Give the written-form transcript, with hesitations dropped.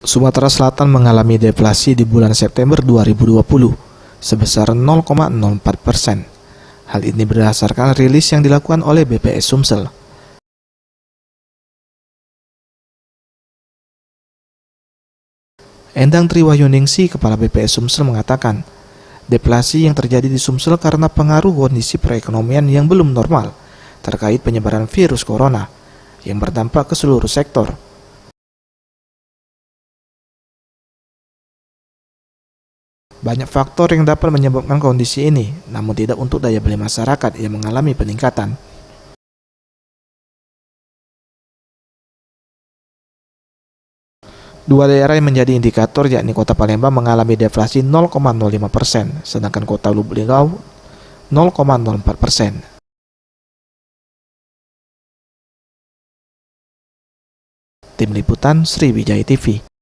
Sumatera Selatan mengalami deflasi di bulan September 2020 sebesar 0,04%. Hal ini berdasarkan rilis yang dilakukan oleh BPS Sumsel. Endang Triwahyuningsi, Kepala BPS Sumsel mengatakan, deflasi yang terjadi di Sumsel karena pengaruh kondisi perekonomian yang belum normal terkait penyebaran virus corona yang berdampak ke seluruh sektor. Banyak faktor yang dapat menyebabkan kondisi ini, namun tidak untuk daya beli masyarakat yang mengalami peningkatan. Dua daerah yang menjadi indikator yakni Kota Palembang mengalami deflasi 0,05%, sedangkan Kota Lubuk Linggau 0,04%. Tim Liputan Sriwijaya TV.